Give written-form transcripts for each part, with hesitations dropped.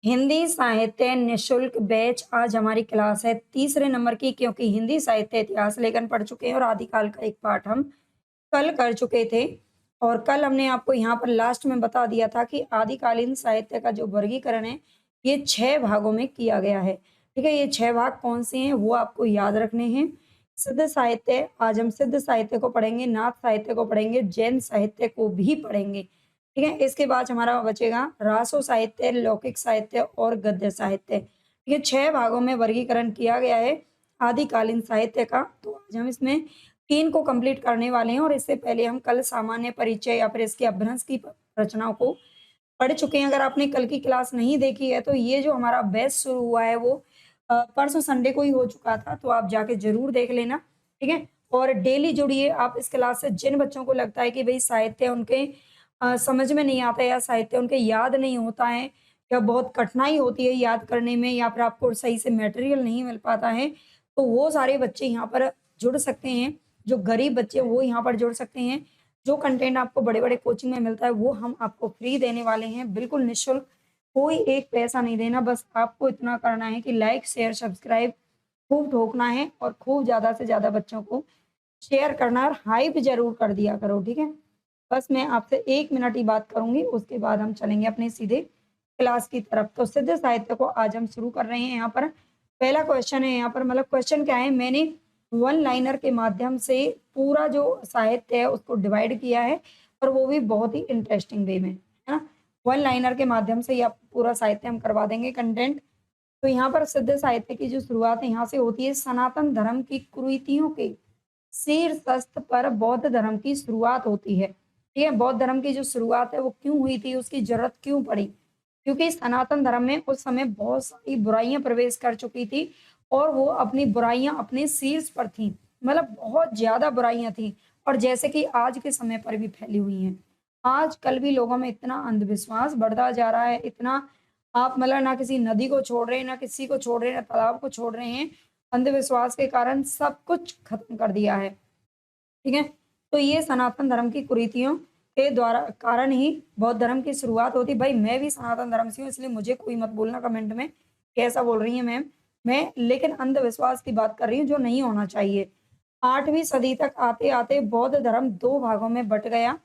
हिंदी साहित्य निशुल्क बैच आज हमारी क्लास है तीसरे नंबर की, क्योंकि हिंदी साहित्य इतिहास लेखन पढ़ चुके हैं और आदिकाल का एक पाठ हम कल कर चुके थे। और कल हमने आपको यहाँ पर लास्ट में बता दिया था कि आदिकालीन साहित्य का जो वर्गीकरण है, ये 6 भागों में किया गया है। ठीक है, ये 6 भाग कौन से हैं वो आपको याद रखने हैं। सिद्ध साहित्य, आज हम सिद्ध साहित्य को पढ़ेंगे, नाथ साहित्य को पढ़ेंगे, जैन साहित्य को भी पढ़ेंगे। ठीक है, इसके बाद हमारा बचेगा रासो साहित्य, लौकिक साहित्य और गद्य साहित्य। ठीक है, 6 भागों में वर्गीकरण किया गया है आदिकालीन साहित्य का। तो आज हम इसमें 3 को कंप्लीट करने वाले हैं और इससे पहले हम कल सामान्य परिचय या फिर इसके अपभ्रंश की रचनाओं को पढ़ चुके हैं। अगर आपने कल की क्लास नहीं देखी है तो ये जो हमारा बैच शुरू हुआ है वो परसों संडे को ही हो चुका था, तो आप जाके ज़रूर देख लेना, ठीक है? और डेली जुड़िए आप इस क्लास से। जिन बच्चों को लगता है कि भई साहित्य उनके समझ में नहीं आता है या साहित्य उनके याद नहीं होता है या बहुत कठिनाई होती है याद करने में या फिर आपको सही से मटेरियल नहीं मिल पाता है, तो वो सारे बच्चे यहाँ पर जुड़ सकते हैं। जो गरीब बच्चे हैं वो यहाँ पर जुड़ सकते हैं। जो कंटेंट आपको बड़े-बड़े कोचिंग में मिलता है वो हम आपको फ्री देने वाले हैं, बिल्कुल निःशुल्क। कोई एक पैसा नहीं देना, बस आपको इतना करना है कि लाइक, शेयर, सब्सक्राइब खूब ठोकना है और खूब ज़्यादा से ज़्यादा बच्चों को शेयर करना और हाइप ज़रूर कर दिया करो, ठीक है? बस मैं आपसे 1 मिनट ही बात करूँगी, उसके बाद हम चलेंगे अपने सीधे क्लास की तरफ। तो सिद्ध साहित्य को आज हम शुरू कर रहे हैं यहाँ पर। पहला क्वेश्चन है यहाँ पर, मतलब क्वेश्चन क्या है, मैंने वन लाइनर के माध्यम से पूरा जो साहित्य है उसको डिवाइड किया है और वो भी बहुत ही इंटरेस्टिंग वे में, है ना? वन लाइनर के माध्यम से ये आप पूरा साहित्य हम करवा देंगे कंटेंट। तो यहाँ पर सिद्ध साहित्य की जो शुरुआत है यहाँ से होती है। सनातन धर्म की कुरीतियों के शीर्षस्थ पर बौद्ध धर्म की शुरुआत होती है। ठीक है, बौद्ध धर्म की जो शुरुआत है वो क्यों हुई थी, उसकी जरूरत क्यों पड़ी? क्योंकि सनातन धर्म में उस समय बहुत सारी बुराइयां प्रवेश कर चुकी थी और वो अपनी बुराइयां अपने शीर्ष पर थी, मतलब बहुत ज्यादा बुराइयां थी और जैसे कि आज के समय पर भी फैली हुई हैं। आजकल भी लोगों में इतना अंधविश्वास बढ़ता जा रहा है, इतना आप मतलब ना किसी नदी को छोड़ रहे हैं, ना किसी को छोड़ रहे हैं, ना तालाब को छोड़ रहे हैं। अंधविश्वास के कारण सब कुछ खत्म कर दिया है। ठीक है? तो ये सनातन धर्म की कुरीतियों के द्वारा कारण ही बौद्ध धर्म की शुरुआत होती। भाई मैं भी सनातन धर्म से हूँ, इसलिए मुझे कोई मत बोलना कमेंट में, कैसा बोल रही हैं मैम। मैं लेकिन अंधविश्वास की बात कर रही हूँ जो नहीं होना चाहिए। 8वीं सदी तक आते-आते बौद्ध धर्म 2 भागों में बँट गया,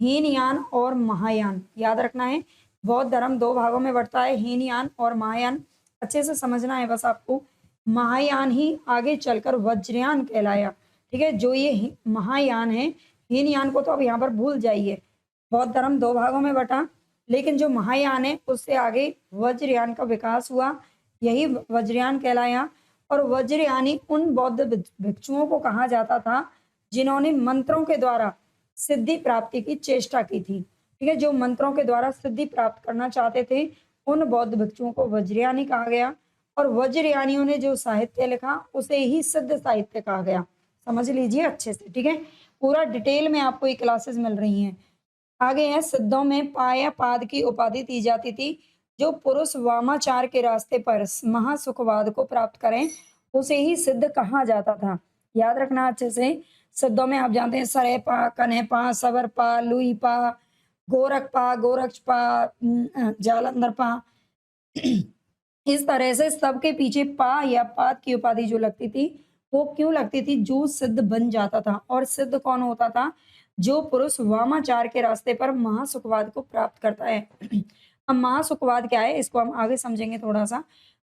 हीनयान और महायान। याद रखना है, बौद्ध धर्म 2 भागों में बँटता है, हीनयान और महायान। अच्छे से समझना है बस आपको। महायान ही आगे चलकर वज्रयान कहलाया। ठीक है, जो ये महायान है, हीनयान को तो अब यहाँ पर भूल जाइए। बौद्ध धर्म 2 भागों में बँटा, लेकिन जो महायान है उससे आगे वज्रयान का विकास हुआ, यही वज्रयान कहलाया। और वज्रयानी उन बौद्ध भिक्षुओं को कहा जाता था जिन्होंने मंत्रों के द्वारा सिद्धि प्राप्ति की चेष्टा की थी। ठीक है, जो मंत्रों के द्वारा सिद्धि प्राप्त करना चाहते थे, उन बौद्ध भिक्षुओं को वज्रयानी कहा गया और वज्रयानियों ने जो साहित्य लिखा उसे ही सिद्ध साहित्य कहा गया। समझ लीजिए अच्छे से, ठीक है? पूरा डिटेल में आपको ये क्लासेस मिल रही हैं। आगे है, सिद्धों में पाया पाद की उपाधि दी जाती थी। जो पुरुष वामाचार के रास्ते पर महासुखवाद को प्राप्त करें, उसे ही सिद्ध कहा जाता था। याद रखना अच्छे से। सिद्धों में आप जानते हैं सरेपा, कन्हपा, सवरपा, लुईपा, गोरखपा, गोरक्षपा, जालंधरपा। इस तरह से सबके पीछे पा या पात की उपाधि जो लगती थी, वो क्यों लगती थी? जो सिद्ध बन जाता था। और सिद्ध कौन होता था? जो पुरुष वामाचार के रास्ते पर महासुखवाद को प्राप्त करता है। अब महासुखवाद क्या है इसको हम आगे समझेंगे थोड़ा सा।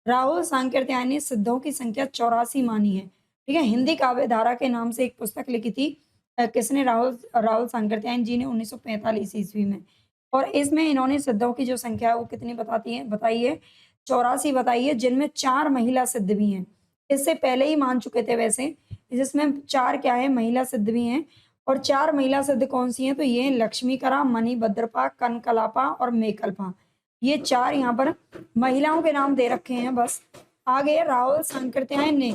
राहुल सांकृत्यायन ने सिद्धों की संख्या 84 मानी है। ठीक है, हिंदी काव्य धारा के नाम से एक पुस्तक लिखी थी। किसने? राहुल राहुल सांकृत्यायन जी ने 1945 ईस्वी में। और इसमें इन्होंने सिद्धों की जो संख्या है वो कितनी बताई है? 84 बताई है, जिनमें 4 महिला सिद्ध भी हैं। इससे पहले ही मान चुके थे वैसे, जिसमें 4 क्या है? महिला सिद्ध भी हैं। और 4 महिला सिद्ध कौन-सी हैं? तो ये हैं लक्ष्मीकरा, मणिभद्रपा, कनकलापा और मेकलपा। ये 4 यहाँ पर महिलाओं के नाम दे रखे हैं बस। आगे राहुल सांकृत्यायन ने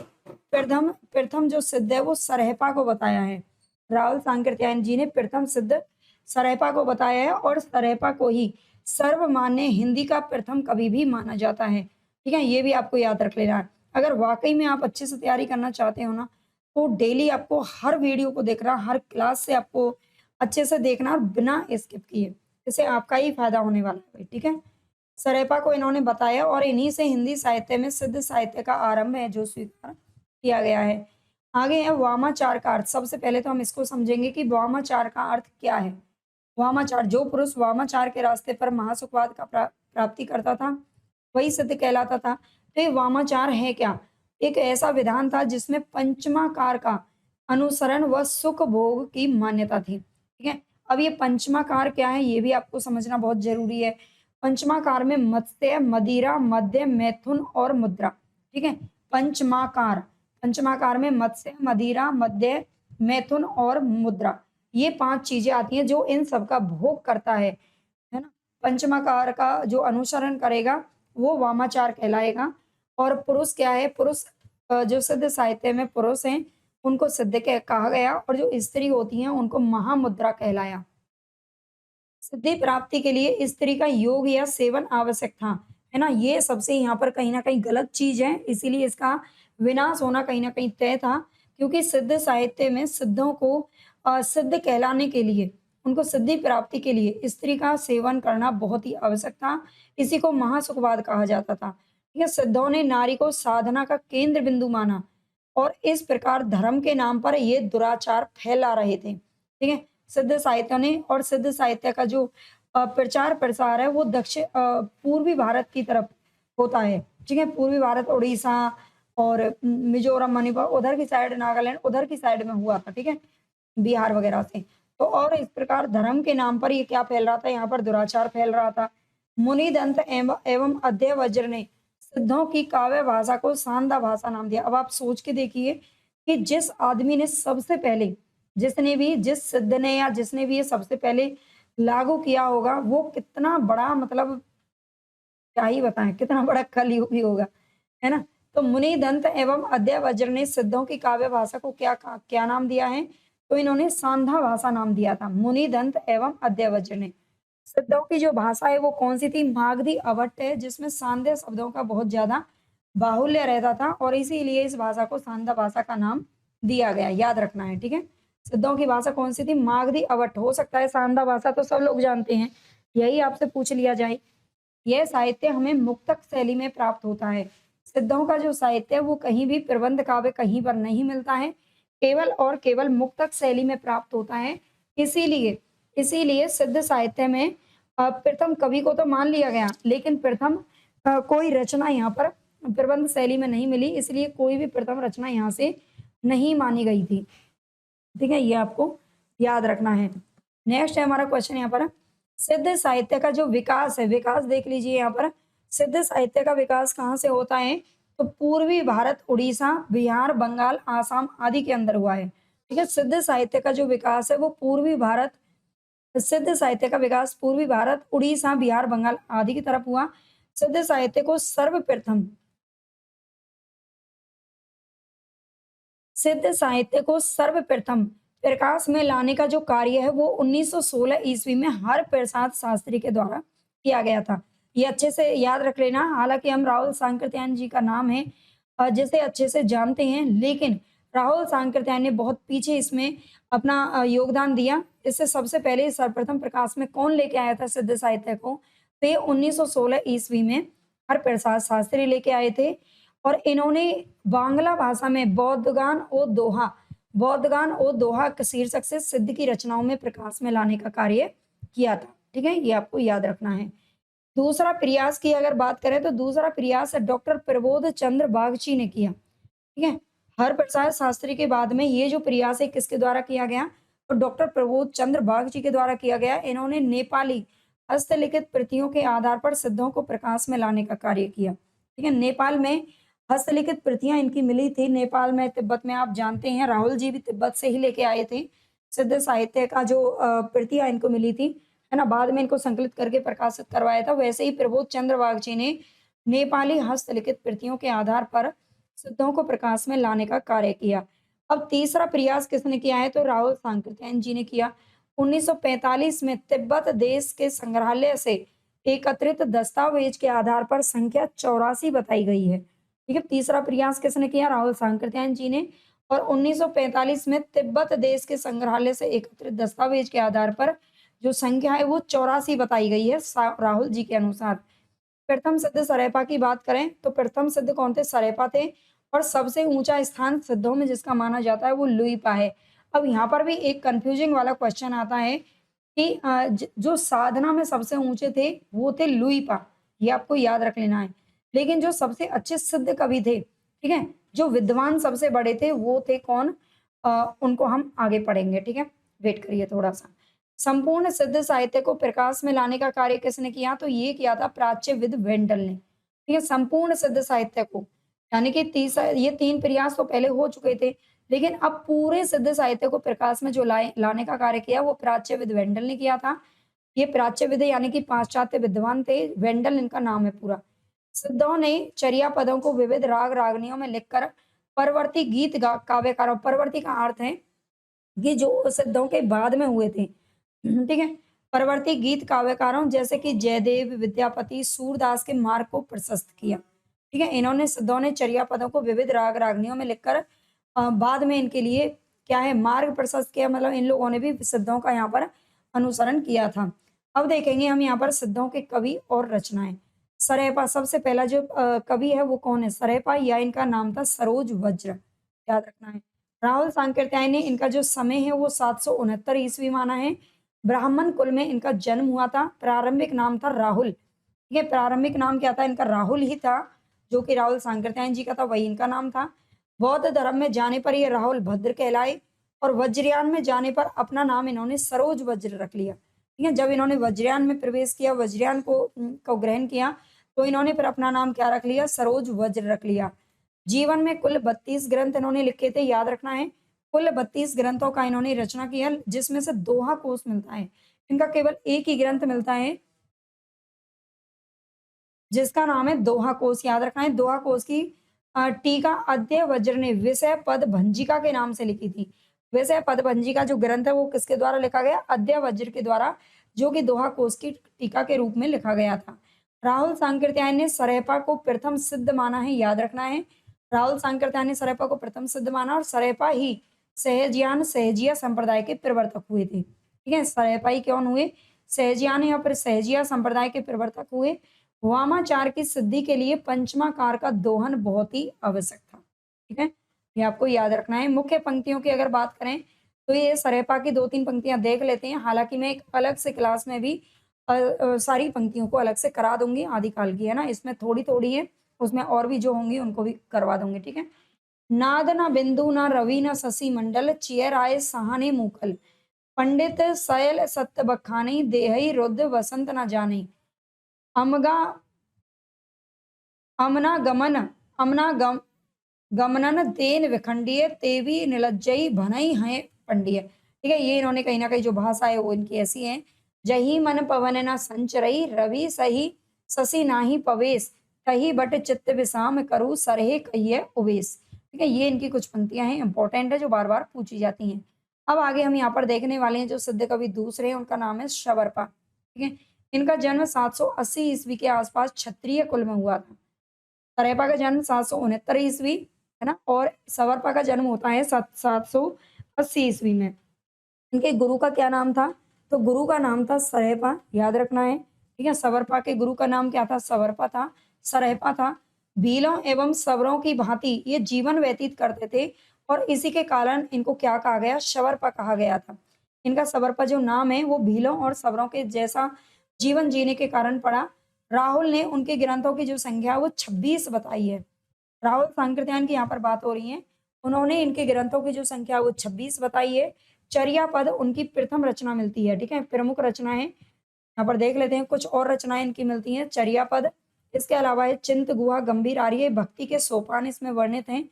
प्रथम प्रथम जो सिद्ध है वो सरहपा को बताया है। राहुल सांकृत्यायन जी ने प्रथम सिद्ध सरहपा को बताया है और सरहपा को ही सर्वमान्य हिंदी का प्रथम कवि भी माना जाता है। ठीक है, ये भी आपको याद रख लेना है। अगर वाक़ई में आप अच्छे से तैयारी करना चाहते हो ना, तो डेली आपको हर वीडियो को देखना, हर क्लास से आपको अच्छे से देखना और बिना स्किप किए। इससे आपका ही फ़ायदा होने वाला है, ठीक है? सरेपा को इन्होंने बताया और इन्हीं से हिंदी साहित्य में सिद्ध साहित्य का आरंभ है जो स्वीकार किया गया है। आगे है वामाचार का अर्थ। सबसे पहले तो हम इसको समझेंगे कि वामाचार का अर्थ क्या है। वामाचार, जो पुरुष वामाचार के रास्ते पर महासुखवाद का प्राप्ति करता था वही सिद्ध कहलाता था। तो ये वामाचार है क्या? एक ऐसा विधान था जिसमें पंचमाकार का अनुसरण व सुख भोग की मान्यता थी। ठीक है, अब ये पंचमाकार क्या है ये भी आपको समझना बहुत जरूरी है। पंचमाकार में मत्स्य, मदिरा, मद्य, मैथुन और मुद्रा। ठीक है, पंचमाकार, पंचमाकार में मत्स्य, मदिरा, मद्य, मैथुन और मुद्रा, ये 5 चीजें आती हैं जो इन सब का भोग करता है ना? पंचमाकार का जो अनुसरण करेगा वो वामाचार कहलाएगा। और पुरुष क्या है? पुरुष जो सिद्ध साहित्य में पुरुष हैं उनको सिद्ध कहा गया और जो स्त्री होती हैं उनको महामुद्रा कहलाया। सिद्धि प्राप्ति के लिए स्त्री का योग या सेवन आवश्यक था, है ना? ये सबसे यहाँ पर कहीं न कहीं गलत चीज़ है, इसीलिए इसका विनाश होना कहीं न कहीं तय था, क्योंकि सिद्ध साहित्य में सिद्धों को सिद्ध कहलाने के लिए, उनको सिद्धि प्राप्ति के लिए स्त्री का सेवन करना बहुत ही आवश्यक था। इसी को महासुखवाद कहा जाता था। ठीक है? सिद्धों ने नारी को साधना का केंद्र बिंदु माना और इस प्रकार धर्म के नाम पर ये दुराचार फैला रहे थे। ठीक है? सिद्ध साहित्य ने और सिद्ध साहित्य का जो प्रचार प्रसार है वो पूर्वी भारत की तरफ होता है। ठीक है, पूर्वी भारत, उड़ीसा और मिजोरम, मणिपुर, उधर की साइड, नागालैंड, उधर की साइड में हुआ था। ठीक है, बिहार वगैरह से। तो और इस प्रकार धर्म के नाम पर ये क्या फैल रहा था, यहाँ पर दुराचार फैल रहा था। मुनि दंत एवं अध्यय वज्र ने सिद्धों की काव्य भाषा को सांदा भाषा नाम दिया। अब आप सोच के देखिए कि जिस आदमी ने सबसे पहले, जिस सिद्ध ने या जिसने भी ये सबसे पहले लागू किया होगा वो कितना बड़ा, मतलब क्या ही बताएं, कितना बड़ा कलयुगी होगा, है ना? तो मुनि दंत एवं अध्यय वज्र ने सिद्धों की काव्य भाषा को क्या नाम दिया है? तो इन्होंने सांधा भाषा नाम दिया था। मुनि दंत एवं अध्यय वज्र ने सिद्धों की जो भाषा है वो कौन सी थी? मागधी अवट्ट है, जिसमें सांध्य शब्दों का बहुत ज्यादा बाहुल्य रहता था और इसीलिए इस भाषा को सांधा भाषा का नाम दिया गया। याद रखना है, ठीक है? सिद्धों की भाषा कौन सी थी? मागधी अवट्ट। हो सकता है सांधा भाषा तो सब लोग जानते हैं, यही आपसे पूछ लिया जाए। यह साहित्य हमें मुक्तक शैली में प्राप्त होता है। सिद्धों का जो साहित्य है वो कहीं भी प्रबंध काव्य कहीं पर नहीं मिलता है, केवल और केवल मुक्तक शैली में प्राप्त होता है। इसीलिए इसीलिए सिद्ध साहित्य में प्रथम कवि को तो मान लिया गया, लेकिन प्रथम कोई रचना यहाँ पर प्रबंध शैली में नहीं मिली, इसलिए कोई भी प्रथम रचना यहाँ से नहीं मानी गई थी। ठीक है, ये आपको याद रखना है। नेक्स्ट है हमारा क्वेश्चन यहाँ पर, सिद्ध साहित्य का जो विकास है, विकास देख लीजिए यहाँ पर। सिद्ध साहित्य का विकास कहाँ से होता है? तो पूर्वी भारत, उड़ीसा, बिहार, बंगाल, आसाम आदि के अंदर हुआ है। ठीक है, सिद्ध साहित्य का जो विकास है वो पूर्वी भारत, सिद्ध साहित्य का विकास पूर्वी भारत, उड़ीसा, बिहार, बंगाल आदि की तरफ हुआ। सिद्ध साहित्य को सर्वप्रथम सिद्ध साहित्य को सर्वप्रथम प्रकाश में लाने का जो कार्य है वो 1916 ईस्वी में हरप्रसाद शास्त्री के द्वारा किया गया था। ये अच्छे से याद रख लेना। हालांकि हम राहुल सांकृत्यायन जी का नाम है जिसे अच्छे से जानते हैं, लेकिन राहुल सांकृत्यायन ने बहुत पीछे इसमें अपना योगदान दिया। इससे सबसे पहले सर्वप्रथम प्रकाश में कौन लेके आया था सिद्ध साहित्य को? तो ये 1916 ईस्वी में हरप्रसाद शास्त्री लेके आए थे और इन्होंने बांग्ला भाषा में बौद्धगान ओ दोहा शीर्षक से सिद्ध की रचनाओं में प्रकाश में लाने का कार्य किया था। ठीक है, ये आपको याद रखना है। दूसरा प्रयास की अगर बात करें तो दूसरा प्रयास डॉक्टर प्रबोध चंद्र बागची ने किया। ठीक है, हरप्रसाद शास्त्री के बाद में ये जो प्रयास है किसके द्वारा किया गया? तो डॉक्टर प्रबोध चंद्र बागची के द्वारा किया गया। इन्होंने नेपाली हस्तलिखित प्रतियों के आधार पर सिद्धों को प्रकाश में लाने का कार्य किया। ठीक है, नेपाल में हस्तलिखित प्रतियां इनकी मिली थी। नेपाल में, तिब्बत में, आप जानते हैं राहुल जी भी तिब्बत से ही लेके आए थे। सिद्ध साहित्य का जो प्रतियां इनको मिली थी, है ना, बाद में इनको संकलित करके प्रकाशित करवाया था। वैसे ही प्रबोध चंद्र बागची ने नेपाली हस्तलिखित प्रतियों के आधार पर सिद्धों को प्रकाश में लाने का कार्य किया। अब तीसरा प्रयास किसने किया है? तो राहुल सांकृत्यायन जी ने किया। 1945 में तिब्बत देश के संग्रहालय से एकत्रित दस्तावेज के आधार पर संख्या 84 बताई गई है। ठीक है, तीसरा प्रयास किसने किया? राहुल सांकृत्यायन जी ने। और 1945 में तिब्बत देश के संग्रहालय से एकत्रित दस्तावेज के आधार पर जो संख्या है वो 84 बताई गई है राहुल जी के अनुसार। प्रथम सिद्ध सरेपा की बात करें तो प्रथम सिद्ध कौन थे? सरेपा थे। और सबसे ऊंचा स्थान सिद्धों में जिसका माना जाता है वो लुइपा है। अब यहाँ पर भी एक कंफ्यूजिंग वाला क्वेश्चन आता है कि जो साधना में सबसे ऊंचे थे वो थे लुइपा, ये आपको याद रख लेना है। लेकिन जो सबसे अच्छे सिद्ध कवि थे, ठीक है, जो विद्वान सबसे बड़े थे वो थे कौन? उनको हम आगे पढ़ेंगे, ठीक है, वेट करिए थोड़ा सा। संपूर्ण सिद्ध साहित्य को प्रकाश में लाने का कार्य किसने किया? तो ये किया था प्राच्यविद वेंडल ने। ठीक है, संपूर्ण सिद्ध साहित्य को, यानी कि ये 3 प्रयास तो पहले हो चुके थे, लेकिन अब पूरे सिद्ध साहित्य को प्रकाश में जो लाने का कार्य किया वो प्राच्यविद वेंडल ने किया था। ये प्राच्यविद यानी कि पाश्चात्य विद्वान थे, वेंडल इनका नाम है पूरा। सिद्धों ने चर्या पदों को विविध राग रागनियों में लिखकर परवर्ती गीत काव्यकारों, परवर्ती का अर्थ है ये जो सिद्धों के बाद में हुए थे, ठीक है, परवर्ती गीत काव्यकारों जैसे कि जयदेव, विद्यापति, सूरदास के मार्ग को प्रशस्त किया। ठीक है, इन्होंने सिद्धों ने चर्या पदों को विविध राग रागनियों में लिखकर बाद में इनके लिए क्या है, मार्ग प्रशस्त किया, मतलब इन लोगों ने भी सिद्धों का यहाँ पर अनुसरण किया था। अब देखेंगे हम यहाँ पर सिद्धों के कवि और रचनाएं। सरेपा सबसे पहला जो कवि है वो कौन है? सरेपा, या इनका नाम था सरोज वज्र, याद रखना है। राहुल सांकृत्यायन ने इनका जो समय है वो 769 ईस्वी माना है। ब्राह्मण कुल में इनका जन्म हुआ था। प्रारंभिक नाम था राहुल। ये प्रारंभिक नाम क्या था इनका? राहुल ही था, जो कि राहुल सांकृत्यायन जी का था, वही इनका नाम था। बौद्ध धर्म में जाने पर ये राहुल भद्र कहलाए और वज्रयान में जाने पर अपना नाम इन्होंने सरोज वज्र रख लिया। ठीक है, जब इन्होंने वज्रयान में प्रवेश किया, वज्रयान को ग्रहण किया, तो इन्होंने फिर अपना नाम क्या रख लिया? सरोज वज्र रख लिया। जीवन में कुल 32 ग्रंथ इन्होंने लिखे थे, याद रखना है। कुल 32 ग्रंथों का इन्होंने रचना किया, जिसमें से दोहा कोश मिलता है। इनका केवल एक ही ग्रंथ मिलता है जिसका नाम है दोहा कोश, याद रखना है। दोहा कोश की टीका अद्य वज्र ने विषय पद भंजिका के नाम से लिखी थी। विषय पद भंजिका जो ग्रंथ है वो किसके द्वारा लिखा गया? अद्य वज्र के द्वारा, जो कि दोहा कोश की टीका के रूप में लिखा गया था। राहुल सांकृत्यायन ने सरेपा को प्रथम सिद्ध माना है, याद रखना है। राहुल सांकृत्यायन ने सरेपा को प्रथम सिद्ध माना और सरेपा ही सहजियान सहजिया संप्रदाय के प्रवर्तक हुए थे। ठीक है, सरेपा ही कौन हुए? सहजियान या फिर सहजिया संप्रदाय के प्रवर्तक हुए। वामाचार की सिद्धि के लिए पंचमाकार का दोहन बहुत ही आवश्यक था। ठीक है, ये आपको याद रखना है। मुख्य पंक्तियों की अगर बात करें तो ये सरेपा की 2-3 पंक्तियां देख लेते हैं। हालांकि मैं एक अलग से क्लास में भी सारी पंक्तियों को अलग से करा दूंगी, आदिकाल की है ना, इसमें थोड़ी थोड़ी है, उसमें और भी जो होंगी उनको भी करवा दूंगी। ठीक है, नाद ना बिंदु ना रवि ना शशि मंडल, चियर आए सहाने मूकल, पंडित सयल सत्य बखानी, देहई रुद्र वसंत न जाने, अमगा अमना गमन अमना गम गमनन तेन विखंडिय, तेवी निलज्जई भनई हैं पंडिय। ठीक है, ये इन्होंने कहीं ना कहीं जो भाषा है वो इनकी ऐसी है। जही मन पवन न संचरई, रवि सही शशि नाही पवेश, कही बट चित्त विसाम करू सरहे कहिए उवेश। ठीक है, ये इनकी कुछ पंक्तियां हैं, इंपॉर्टेंट है, जो बार बार पूछी जाती हैं। अब आगे हम यहाँ पर देखने वाले हैं जो सिद्ध कवि दूसरे हैं, उनका नाम है शबरपा। ठीक है, इनका जन्म 780 ईस्वी के आसपास क्षत्रिय कुल में हुआ था। सरेपा का जन्म 769 ईस्वी, है ना, और सवरपा का जन्म होता है 780 ईस्वी में। इनके गुरु का क्या नाम था? तो गुरु का नाम था सरेपा, याद रखना है। ठीक है, सवरपा के गुरु का नाम क्या था? सवरपा था, सरेपा था। भीलों एवं सवरों की भांति ये जीवन व्यतीत करते थे और इसी के कारण इनको क्या कहा गया? शवरपा कहा गया था। इनका सवरपा जो नाम है वो भीलों और सवरों के जैसा जीवन जीने के कारण पड़ा। राहुल ने उनके ग्रंथों की जो संख्या है वो 26 बताई है। राहुल सांकृत्यायन की यहाँ पर बात हो रही है। उन्होंने इनके ग्रंथों की जो संख्या वो 26 बताई है। चर्या पद उनकी प्रथम रचना मिलती है। ठीक है, प्रमुख रचना है, यहाँ पर देख लेते हैं। कुछ और रचनाएं इनकी मिलती हैं। चर्या पद, इसके अलावा है चिंत गुहा, गंभीर आर्य, भक्ति के सोपान इसमें वर्णित हैं।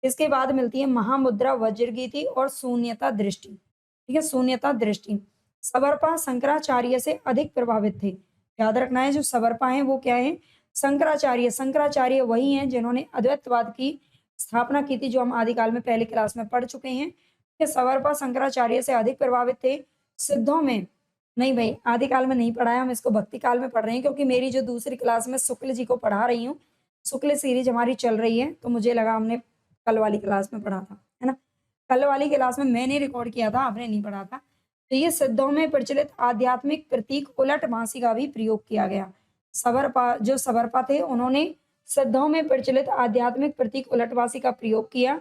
इसके बाद मिलती है महामुद्रा, वज्रगीति और शून्यता दृष्टि। ठीक है, शून्यता दृष्टि। सवर्पा शंकराचार्य से अधिक प्रभावित थे। याद रखना है, जो सवर्पा है वो क्या है? शंकराचार्य। शंकराचार्य वही हैं जिन्होंने अद्वैतवाद की स्थापना की थी, जो हम आदिकाल में पहली क्लास में पढ़ चुके हैं। कि सवर्पा शंकराचार्य से अधिक प्रभावित थे। सिद्धों में नहीं भाई, आदिकाल में नहीं पढ़ाया, हम इसको भक्ति काल में पढ़ रहे हैं, क्योंकि मेरी जो दूसरी क्लास में शुक्ल जी को पढ़ा रही हूँ, शुक्ल सीरीज हमारी चल रही है, तो मुझे लगा हमने कल वाली क्लास में पढ़ा था, है ना। कल वाली क्लास में मैंने रिकॉर्ड किया था, आपने नहीं पढ़ा था। तो ये सिद्धों में प्रचलित आध्यात्मिक प्रतीक उलट मासी का भी प्रयोग किया गया। जो सवरपा थे उन्होंने सिद्धों में प्रचलित आध्यात्मिक प्रतीक उलटवासी का प्रयोग किया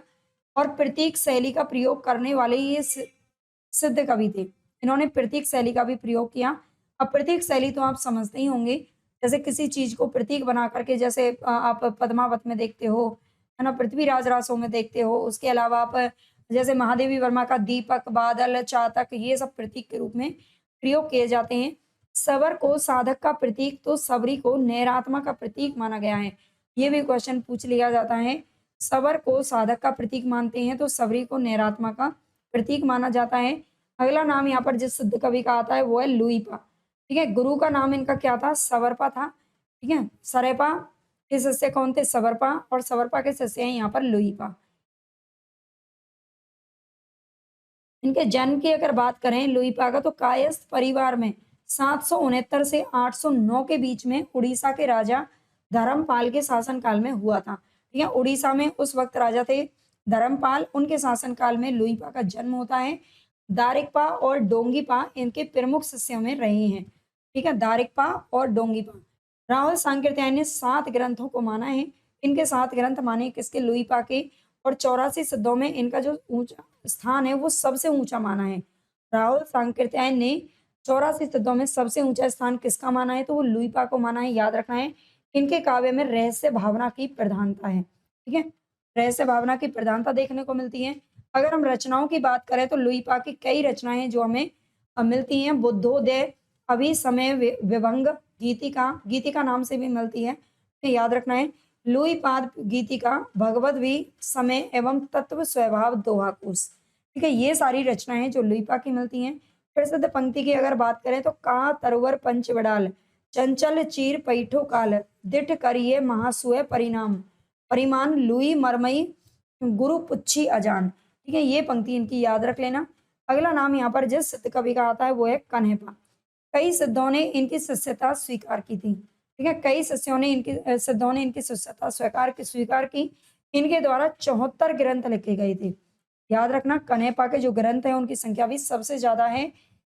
और प्रतीक शैली का प्रयोग करने वाले ये सिद्ध कवि थे। इन्होंने प्रतीक शैली का भी प्रयोग किया। अब प्रतीक शैली तो आप समझते ही होंगे, जैसे किसी चीज़ को प्रतीक बना करके जैसे आप पद्मावत में देखते हो, है ना? पृथ्वीराज रासों में देखते हो, उसके अलावा आप जैसे महादेवी वर्मा का दीपक, बादल, चातक ये सब प्रतीक के रूप में प्रयोग किए जाते हैं। सवर को साधक का प्रतीक तो सबरी को नैरात्मा का प्रतीक माना गया है। ये भी क्वेश्चन पूछ लिया जाता है। सवर को साधक का प्रतीक मानते हैं तो सबरी को नैरात्मा का प्रतीक माना जाता है। अगला नाम यहाँ पर जिस सिद्ध कवि का आता है वो है लुईपा। ठीक है, गुरु का नाम इनका क्या था? सवरपा था। ठीक है, सरेपा के शिष्य कौन थे? सवरपा, और सवरपा के शिष्य हैं यहाँ पर लुईपा। इनके जन्म की अगर बात करें लुईपा का, तो कायस्थ परिवार में 769 से 809 के बीच में उड़ीसा के राजा धर्मपाल के शासनकाल में हुआ था। ठीक है, उड़ीसा में उस वक्त राजा थे धर्मपाल, उनके शासनकाल में लुईपा का जन्म होता है। दारिकपा और डोंगीपा इनके प्रमुख शिष्यों में रहे हैं। ठीक है, दारिकपा और डोंगीपा। राहुल सांकृत्यायन ने 7 ग्रंथों को माना है। इनके 7 ग्रंथ माने किसके? लुईपा के। और 84 सिद्धों में इनका जो ऊंचा स्थान है वो सबसे ऊंचा माना है। राहुल सांकृत्यायन ने 84 सिद्धों में सबसे ऊंचा स्थान किसका माना है? तो वो लुईपा को माना है, याद रखना है। इनके काव्य में रहस्य भावना की प्रधानता है। ठीक है, रहस्य भावना की प्रधानता देखने को मिलती है। अगर हम रचनाओं की बात करें तो लुईपा की कई रचनाएं जो हमें मिलती हैं। बुद्धोदय, अभिसमय विभंग, गीतिका, गीतिका नाम से भी मिलती है, तो याद रखना है। लुईपाद गीतिका, भगवद भी समय एवं तत्व स्वभाव दोहाकोश। ठीक है, ये सारी रचनाएं जो लुईपा की मिलती हैं। प्रसिद्ध पंक्ति की अगर बात करें तो का तरवर पंच वडाल, चंचल चीर पैठो काल, दिठ करिए महासुय परिणाम, परिमान लुई मरमई गुरु पुच्छी अजान। ठीक है, ये पंक्ति इनकी याद रख लेना। अगला नाम यहाँ पर जिस सिद्ध कवि का आता है वो है कन्हैपा। कई सिद्धों ने इनकी शिष्यता स्वीकार की थी। ठीक है, कई सिद्धों ने इनकी शिष्यता स्वीकार की। इनके द्वारा 74 ग्रंथ लिखे गए थे। याद रखना, कन्हैपा के जो ग्रंथ हैं उनकी संख्या भी सबसे ज्यादा है।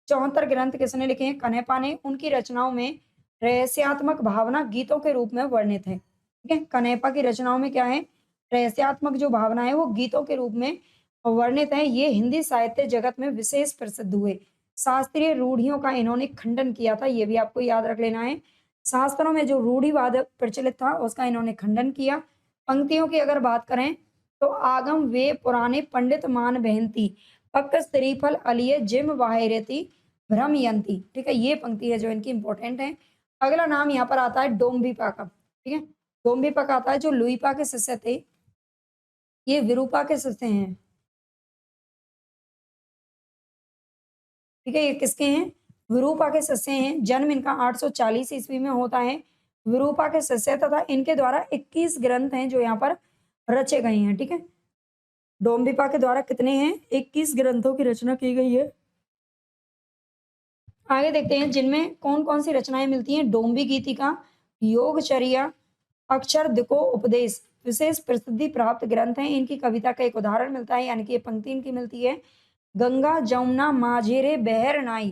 74 ग्रंथ किसने लिखे हैं? कन्हैपा ने। उनकी रचनाओं में रहस्यात्मक भावना गीतों के रूप में वर्णित है। ठीक है, कन्हैपा की रचनाओं में क्या है? रहस्यात्मक जो भावना है वो गीतों के रूप में वर्णित है। ये हिंदी साहित्य जगत में विशेष प्रसिद्ध हुए। शास्त्रीय रूढ़ियों का इन्होंने खंडन किया था, ये भी आपको याद रख लेना है। शास्त्रों में जो रूढ़िवाद प्रचलित था उसका इन्होंने खंडन किया। पंक्तियों की अगर बात करें तो आगम वे पुराने पंडित मान बहनती, पक्क स्त्रीफल अलिये जिम वाहिरती भ्रमयंती। ठीक है, ये पंक्ति है जो इनकी इंपॉर्टेंट है। अगला नाम यहाँ पर आता है डोम्बिपा का। ठीक है, डोम्बिपा का आता है जो लुईपा के शिष्य थे, ये विरूपा के शिष्य हैं। ठीक है, ये किसके हैं? विरूपा के शिष्य हैं। जन्म इनका 840 ईस्वी में होता है। विरूपा के शिष्य तथा इनके द्वारा 21 ग्रंथ हैं जो यहाँ पर रचे गए हैं। ठीक है, डोम्बिपा के द्वारा कितने हैं? 21 ग्रंथों की रचना की गई है। आगे देखते हैं जिनमें कौन कौन सी रचनाएं मिलती हैं। डोम्बी गीतिका, योगचर्या, अक्षर दिको उपदेश विशेष प्रसिद्धि प्राप्त ग्रंथ हैं। इनकी कविता का एक उदाहरण मिलता है, यानी कि ये पंक्ति इनकी मिलती है। गंगा जमुना माझेरे बहर नाई,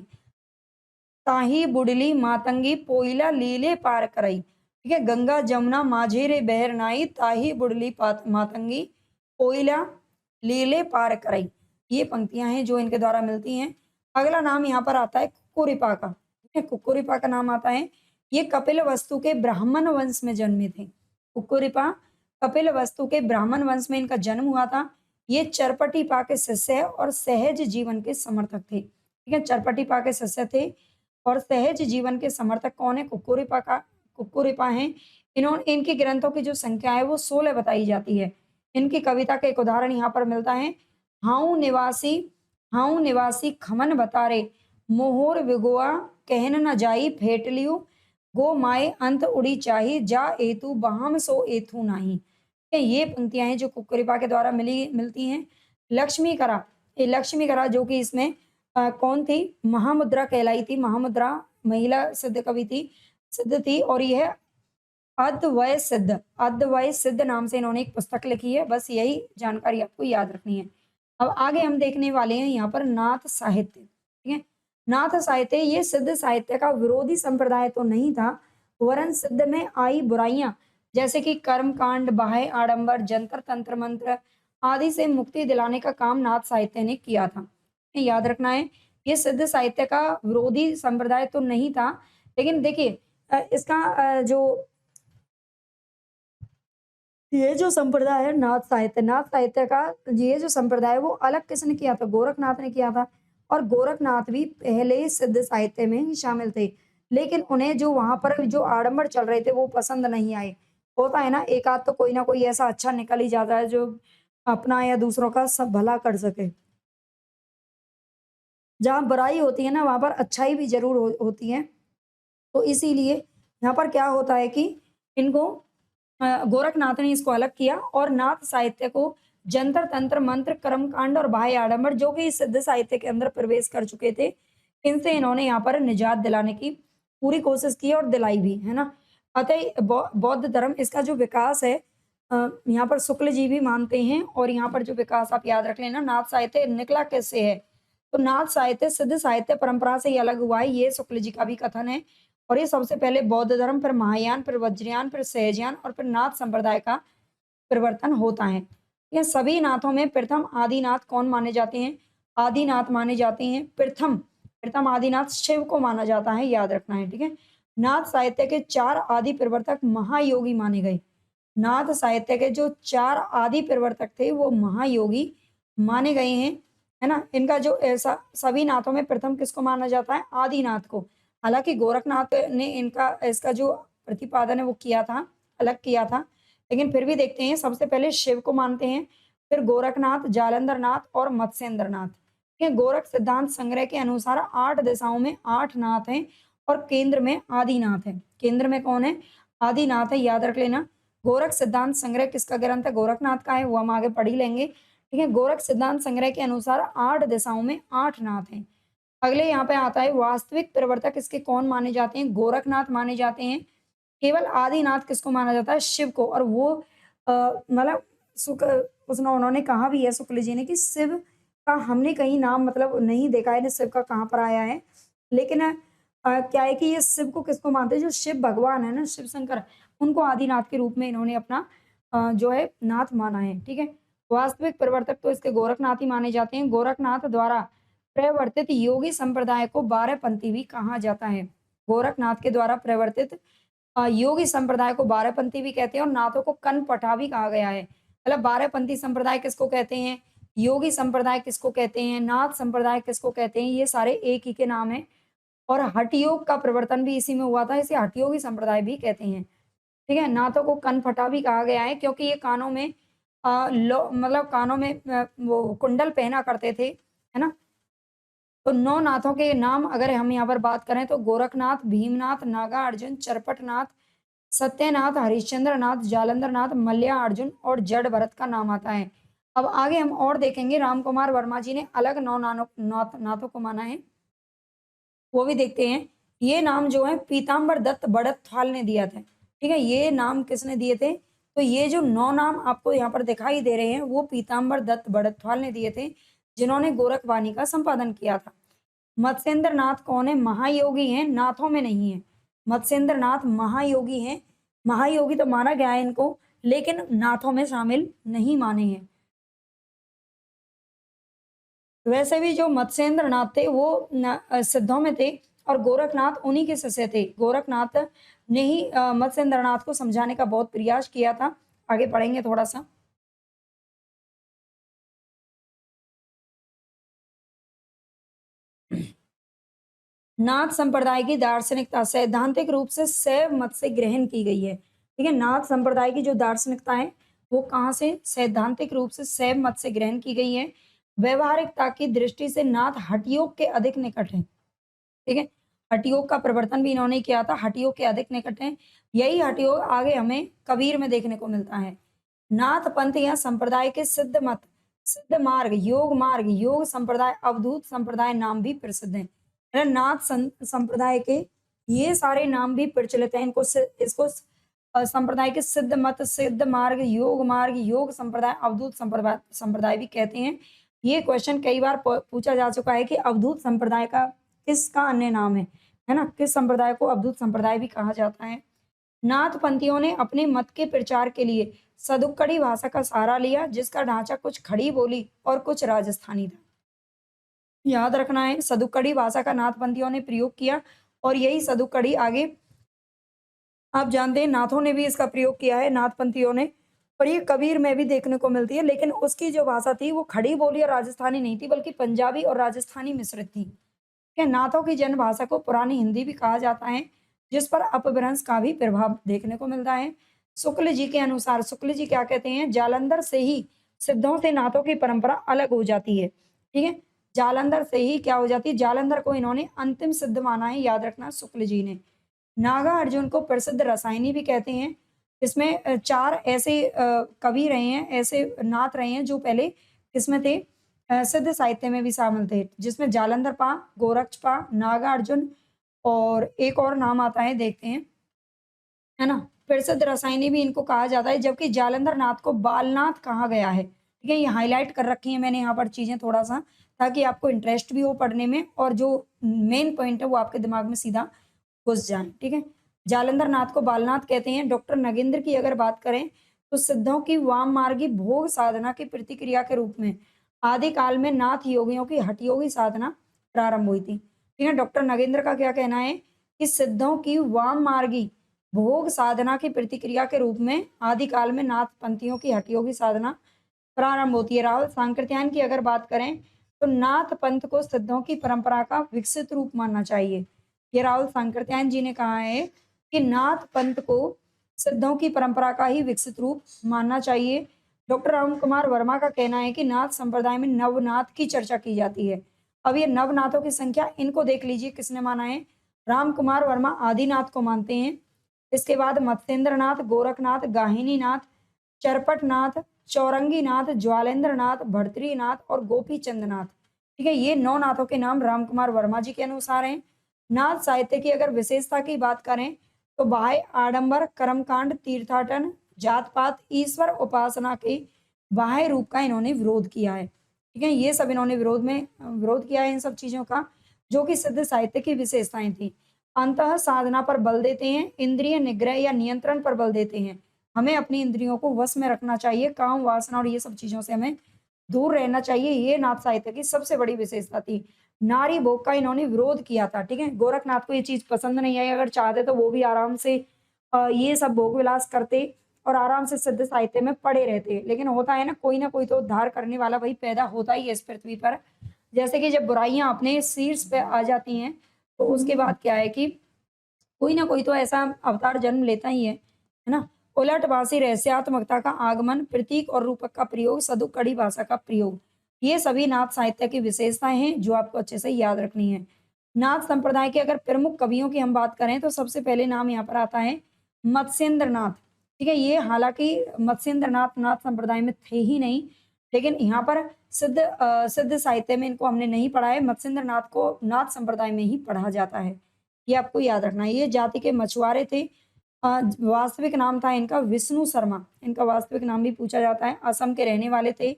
ताही बुडली मातंगी पोइला लीले पार करई। ठीक है, गंगा जमुना माझेरे बहर नाई, ताही बुडली मातंगी पोइला लीले पार करई। ये पंक्तियां हैं जो इनके द्वारा मिलती हैं। अगला नाम यहाँ पर आता है कुक्कुरिपा का। ठीक है, कुक्कुरिपा का नाम आता है। ये कपिल वस्तु के ब्राह्मण वंश में जन्मे थे। कुक्कुरिपा कपिल वस्तु के ब्राह्मण वंश में इनका जन्म हुआ था। ये चरपटिपा के शिष्य और सहज जीवन के समर्थक थे। ठीक है, चरपटिपा के शिष्य थे और सहज जीवन के समर्थक कौन है? कुक्कुरिपा हैं। इन्होंने इनके ग्रंथों की जो संख्या है वो 16 बताई जाती है। इनकी कविता का एक उदाहरण यहाँ पर मिलता है। हाउ निवासी खमन बतारे, मोहोर विगोआ कहन न जाई फेट लियू, गो माए अंत उड़ी चाही जा एतु बहाम सो एथु नाही। ये पंक्तियां हैं जो कुक्कुरिपा के द्वारा मिलती हैं। लक्ष्मी करा, ये लक्ष्मी करा जो कि इसमें कौन थी? महामुद्रा कहलाई थी। महामुद्रा महिला सिद्ध थी और यह अद्वय सिद्ध नाम से इन्होंने एक पुस्तक लिखी है। बस यही जानकारी आपको याद रखनी है। अब आगे हम देखने वाले हैं यहाँ पर नाथ साहित्य। ठीक है, नाथ साहित्य ये सिद्ध साहित्य का विरोधी संप्रदाय तो नहीं था, वरन सिद्ध में आई बुराइयां जैसे कि कर्म कांड, बाह्य आडंबर, जंतर तंत्र मंत्र आदि से मुक्ति दिलाने का काम नाथ साहित्य ने किया था। ये याद रखना है, ये सिद्ध साहित्य का विरोधी संप्रदाय तो नहीं था, लेकिन देखिए इसका जो ये जो संप्रदाय है नाथ साहित्य का ये जो संप्रदाय है वो अलग किसने किया था? गोरखनाथ ने किया था। और गोरखनाथ भी पहले सिद्ध साहित्य में ही शामिल थे। लेकिन उन्हें जो वहाँ पर जो आडंबर चल रहे थे वो पसंद नहीं आए। होता है ना, एक आध तो कोई ना कोई ऐसा अच्छा निकल ही जाता है जो अपना या दूसरों का सब भला कर सके। जहाँ बुराई होती है ना वहाँ पर अच्छाई भी ज़रूर होती है। तो इसीलिए यहाँ पर क्या होता है कि इनको गोरखनाथ ने इसको अलग किया और नाथ साहित्य को जंतर तंत्र मंत्र कर्मकांड और बाह्य आडंबर जो कि इस सिद्ध साहित्य के अंदर प्रवेश कर चुके थे, इनसे इन्होंने यहाँ पर निजात दिलाने की पूरी कोशिश की और दिलाई भी, है ना। अतः बौद्ध धर्म इसका जो विकास है यहाँ पर शुक्ल जी भी मानते हैं और यहाँ पर जो विकास आप याद रख लेना, नाथ साहित्य निकला कैसे है। तो नाथ साहित्य सिद्ध साहित्य परंपरा से ही अलग हुआ है, ये शुक्ल जी का भी कथन है। और ये सबसे पहले बौद्ध धर्म, फिर महायान, फिर वज्रयान, फिर सहजयान और फिर नाथ संप्रदाय का परिवर्तन होता है। ये सभी नाथों में प्रथम आदिनाथ कौन माने जाते हैं? आदिनाथ माने जाते हैं प्रथम आदिनाथ शिव को माना जाता है, याद रखना है, ठीक है। नाथ साहित्य के 4 आदि प्रवर्तक महायोगी माने गए। नाथ साहित्य के जो 4 आदि प्रवर्तक थे वो महायोगी माने गए हैं, है ना। इनका जो ऐसा सभी नाथों में प्रथम किसको माना जाता है? आदिनाथ को। हालाँकि गोरखनाथ ने इनका इसका जो प्रतिपादन है वो किया था, अलग किया था। लेकिन फिर भी देखते हैं, सबसे पहले शिव को मानते हैं, फिर गोरखनाथ, जालंधर नाथ और मत्स्येंद्र नाथ। ये गोरख सिद्धांत संग्रह के अनुसार 8 दिशाओं में 8 नाथ हैं और केंद्र में आदिनाथ है। केंद्र में कौन है? आदिनाथ है, याद रख लेना। गोरख सिद्धांत संग्रह किसका ग्रंथ है? गोरखनाथ का है, वो हम आगे पढ़ ही लेंगे। ठीक है, गोरख सिद्धांत संग्रह के अनुसार 8 दिशाओं में 8 नाथ हैं। अगले यहाँ पे आता है वास्तविक प्रवर्तक इसके कौन माने जाते हैं? गोरखनाथ माने जाते हैं। केवल आदिनाथ किसको माना जाता है? शिव को। और वो मतलब उन्होंने कहा भी है शुक्ल जी ने कि शिव का हमने कहीं नाम मतलब नहीं देखा है, शिव का कहाँ पर आया है। लेकिन क्या है कि ये शिव को किसको मानते हैं? जो शिव भगवान है ना, शिव शंकर, उनको आदिनाथ के रूप में इन्होंने अपना जो है नाथ माना है, ठीक है। वास्तविक प्रवर्तक तो इसके गोरखनाथ ही माने जाते हैं। गोरखनाथ द्वारा प्रवर्तित योगी संप्रदाय को 12पंथी भी कहा जाता है। गोरखनाथ के द्वारा प्रवर्तित योगी संप्रदाय को 12पंथी भी कहते हैं और नाथों को कनपटा भी कहा गया है। मतलब 12पंथी संप्रदाय किसको कहते हैं? योगी संप्रदाय किसको कहते हैं? नाथ संप्रदाय किसको कहते हैं? ये सारे एक ही के नाम हैं। और हठ योग का प्रवर्तन भी इसी में हुआ था, इसे हठयोगी संप्रदाय भी कहते हैं। ठीक है, नाथों को कनपटा भी कहा गया है क्योंकि ये कानों में मतलब कानों में वो कुंडल पहना करते थे, है ना। तो 9 नाथों के नाम अगर हम यहाँ पर बात करें तो गोरखनाथ, भीमनाथ, नागा अर्जुन, चरपटनाथ, सत्यनाथ, हरिश्चंद्र नाथ, जालंधर नाथ, मल्लिया अर्जुन और जड़ भरत का नाम आता है। अब आगे हम और देखेंगे, राम कुमार वर्मा जी ने अलग 9 नाथों को माना है, वो भी देखते हैं। ये नाम जो है पीताम्बर दत्त बड़त्थाल ने दिया था। ठीक है, ये नाम किसने दिए थे? तो ये जो 9 नाम आपको यहाँ पर दिखाई दे रहे हैं वो पीताम्बर दत्त बड़त्थाल ने दिए थे, जिन्होंने गोरखवाणी का संपादन किया था। मत्स्येंद्र नाथ कौन है? महायोगी हैं, नाथों में नहीं है। मत्स्येंद्र नाथ महायोगी हैं। महायोगी तो माना गया है इनको, लेकिन नाथों में शामिल नहीं माने हैं। वैसे भी जो मत्स्येंद्र नाथ थे वो सिद्धों में थे और गोरखनाथ उन्हीं के शिष्य थे। गोरखनाथ ने ही मत्स्येंद्र नाथ को समझाने का बहुत प्रयास किया था। आगे पढ़ेंगे थोड़ा-सा। नाथ संप्रदाय की दार्शनिकता सैद्धांतिक रूप से शैव मत से ग्रहण की गई है। ठीक है, नाथ संप्रदाय की जो दार्शनिकता है वो कहाँ से? सैद्धांतिक रूप से शैव मत से ग्रहण की गई है। व्यवहारिकता की दृष्टि से नाथ हठयोग के अधिक निकट है। ठीक है, हठयोग का प्रवर्तन भी इन्होंने किया था, हठयोग के अधिक निकट है। यही हठयोग आगे हमें कबीर में देखने को मिलता है। नाथ पंथ या संप्रदाय के सिद्ध मत, सिद्ध मार्ग, योग संप्रदाय, अवधूत संप्रदाय नाम भी प्रसिद्ध हैं। नाथ संप्रदाय के ये सारे नाम भी प्रचलित हैं। इसको संप्रदाय के सिद्ध मत, सिद्ध मार्ग, योग संप्रदाय, अवधूत संप्रदाय संप्रदाय भी कहते हैं। ये क्वेश्चन कई बार पूछा जा चुका है कि अवधूत संप्रदाय का किसका अन्य नाम है ना? किस संप्रदाय को अवधूत संप्रदाय भी कहा जाता है? नाथपंथियों ने अपने मत के प्रचार के लिए सदुक्कड़ी भाषा का सहारा लिया, जिसका ढांचा कुछ खड़ी बोली और कुछ राजस्थानी था। याद रखना है, सदुक्कड़ी भाषा का नाथपंथियों ने प्रयोग किया और यही सदुक्कड़ी आगे आप जानते हैं नाथों ने भी इसका प्रयोग किया है, नाथपंथियों ने, और ये कबीर में भी देखने को मिलती है। लेकिन उसकी जो भाषा थी वो खड़ी बोली और राजस्थानी नहीं थी, बल्कि पंजाबी और राजस्थानी मिश्रित थी। क्या नाथों की जन भाषा को पुरानी हिंदी भी कहा जाता है, जिस पर अपभ्रंश का भी प्रभाव देखने को मिलता है। शुक्ल जी के अनुसार, शुक्ल जी क्या कहते हैं, जालंधर से ही सिद्धों से नाथों की परंपरा अलग हो जाती है। ठीक है, जालंधर से ही क्या हो जाती है, जालंधर को इन्होंने अंतिम सिद्ध माना है, याद रखना शुक्ल जी ने। नागा अर्जुन को प्रसिद्ध रसायनी भी कहते हैं। इसमें 4 ऐसे कवि रहे हैं, ऐसे नाथ रहे हैं जो पहले इसमें थे, सिद्ध साहित्य में भी शामिल थे, जिसमें जालंधर पा, गोरक्ष पा, नागा अर्जुन और एक और नाम आता है, देखते हैं, है ना? प्रसिद्ध रसायनी भी इनको कहा जाता है, जबकि जालंधर नाथ को बालनाथ कहा गया है। ठीक है, ये हाइलाइट कर रखी है मैंने यहाँ पर चीज़ें थोड़ा-सा, ताकि आपको इंटरेस्ट भी हो पढ़ने में और जो मेन पॉइंट है वो आपके दिमाग में सीधा घुस जाएँ, ठीक है? जालंधर नाथ को बालनाथ कहते हैं। डॉक्टर नगेंद्र की अगर बात करें, तो सिद्धों की वाममार्गी भोग साधना की प्रतिक्रिया के रूप में आदि काल में नाथ योगियों की हठ योगी साधना प्रारंभ हुई थी। ठीक है, डॉक्टर नगेंद्र का क्या कहना है कि सिद्धों की वाममार्गी भोग साधना की प्रतिक्रिया के रूप में आदि काल में नाथ पंथियों की हठ योगी साधना प्रारंभ होती है। राहुल सांकृत्यायन की अगर बात करें, तो नाथ पंथ को सिद्धों की परंपरा का विकसित रूप मानना चाहिए। ये राहुल सांकृत्यायन जी ने कहा है कि नाथ पंथ को सिद्धों की परंपरा का ही विकसित रूप मानना चाहिए। डॉक्टर राम कुमार वर्मा का कहना है कि नाथ संप्रदाय में नवनाथ की चर्चा की जाती है। अब ये नवनाथों की संख्या इनको देख लीजिए किसने माना है। राम कुमार वर्मा आदिनाथ को मानते हैं। इसके बाद मत्स्येंद्रनाथ, गोरखनाथ, गाहिनीनाथ, चरपटनाथ, चौरंगीनाथ, ज्वालेंद्रनाथ, भर्तृनाथ और गोपीचंदनाथ। ठीक है, ये 9 नाथों के नाम रामकुमार वर्मा जी के अनुसार हैं। नाथ साहित्य की अगर विशेषता की बात करें, तो बाह्य आडंबर, कर्मकांड, तीर्थाटन, जात-पात, ईश्वर उपासना के बाह्य रूप का इन्होंने विरोध किया है। ठीक है, ये सब इन्होंने विरोध किया है इन सब चीज़ों का, जो कि सिद्ध साहित्य की विशेषताएँ थी। अंतः साधना पर बल देते हैं, इंद्रिय निग्रह या नियंत्रण पर बल देते हैं। हमें अपनी इंद्रियों को वश में रखना चाहिए, काम वासना और ये सब चीज़ों से हमें दूर रहना चाहिए, ये नाथ साहित्य की सबसे बड़ी विशेषता थी। नारी भोग का इन्होंने विरोध किया था, ठीक है? गोरखनाथ को ये चीज़ पसंद नहीं आई, अगर चाहते तो वो भी आराम से ये सब भोग विलास करते और आराम से सिद्ध साहित्य में पड़े रहते। लेकिन होता है ना कोई तो उद्धार करने वाला भाई पैदा होता ही है इस पृथ्वी पर। जैसे कि जब बुराइयाँ अपने शीर्ष पे आ जाती हैं, तो उसके बाद क्या है कि कोई ना कोई तो ऐसा अवतार जन्म लेता ही है ना? उलटवासी रहस्यात्मकता का आगमन, प्रतीक और रूपक का प्रयोग, सदुक्कड़ी भाषा का प्रयोग, ये सभी नाथ साहित्य की विशेषताएँ हैं जो आपको अच्छे से याद रखनी है। नाथ संप्रदाय के अगर प्रमुख कवियों की हम बात करें, तो सबसे पहले नाम यहाँ पर आता है मत्स्येंद्रनाथ। ठीक है, ये हालाँकि मत्स्येंद्रनाथ नाथ संप्रदाय में थे ही नहीं, लेकिन यहाँ पर सिद्ध साहित्य में इनको हमने नहीं पढ़ा है, मत्स्येंद्रनाथ को नाथ संप्रदाय में ही पढ़ा जाता है। ये आपको याद रखना है। ये जाति के मछुआरे थे। वास्तविक नाम था इनका विष्णु शर्मा, इनका वास्तविक नाम भी पूछा जाता है, असम के रहने वाले थे।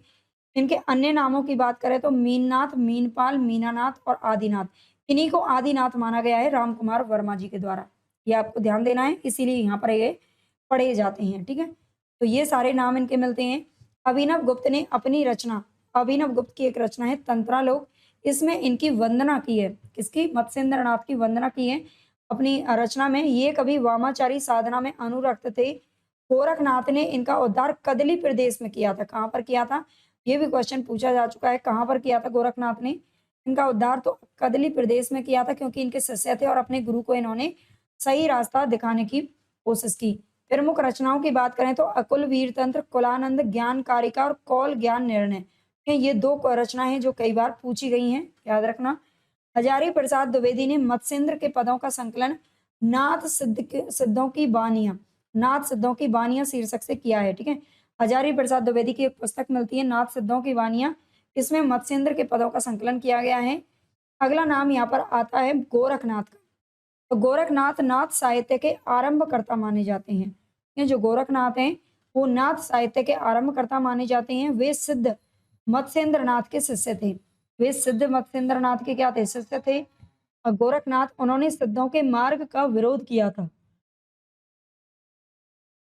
इनके अन्य नामों की बात करें तो मीननाथ, मीनपाल, मीनानाथ और आदिनाथ। इन्हीं को आदिनाथ माना गया है रामकुमार वर्मा जी के द्वारा। ये आपको ध्यान देना है, इसीलिए यहाँ पर ये पढ़े जाते हैं, ठीक है? तो ये सारे नाम इनके मिलते हैं। अभिनव गुप्त ने अपनी रचना, अभिनव गुप्त की एक रचना है तंत्रालोक, इसमें इनकी वंदना की है। किसकी? मत्स्येंद्रनाथ की वंदना की है अपनी रचना में। ये कवि वामाचारी साधना में अनुरक्त थे। गोरखनाथ ने इनका उद्धार कदली प्रदेश में किया था। कहाँ पर किया था? ये भी क्वेश्चन पूछा जा चुका है, कहाँ पर किया था गोरखनाथ ने इनका उद्धार? तो कदली प्रदेश में किया था, क्योंकि इनके शिष्य थे और अपने गुरु को इन्होंने सही रास्ता दिखाने की कोशिश की। प्रमुख रचनाओं की बात करें तो अकुल वीर तंत्र, कुलानंद, ज्ञान कारिका और कौल ज्ञान निर्णय, ये 2 रचनाएं हैं जो कई बार पूछी गई हैं, याद रखना। हजारी प्रसाद द्विवेदी ने मत्स्येंद्र के पदों का संकलन नाथ सिद्धों की बानियां शीर्षक से किया है, ठीक है? हजारी प्रसाद द्विवेदी की एक पुस्तक मिलती है नाथ सिद्धों की बानियां, इसमें मत्स्येंद्र के पदों का संकलन किया गया है। अगला नाम यहाँ पर आता है गोरखनाथ का। तो गोरखनाथ नाथ साहित्य के आरंभकर्ता माने जाते हैं। ये जो गोरखनाथ हैं, वो नाथ साहित्य के आरंभकर्ता माने जाते हैं। वे सिद्ध मत्स्येंद्रनाथ के शिष्य थे। वे सिद्ध मत्स्येंद्रनाथ के क्या थे? शिष्य थे। और गोरखनाथ, उन्होंने सिद्धों के मार्ग का विरोध किया था।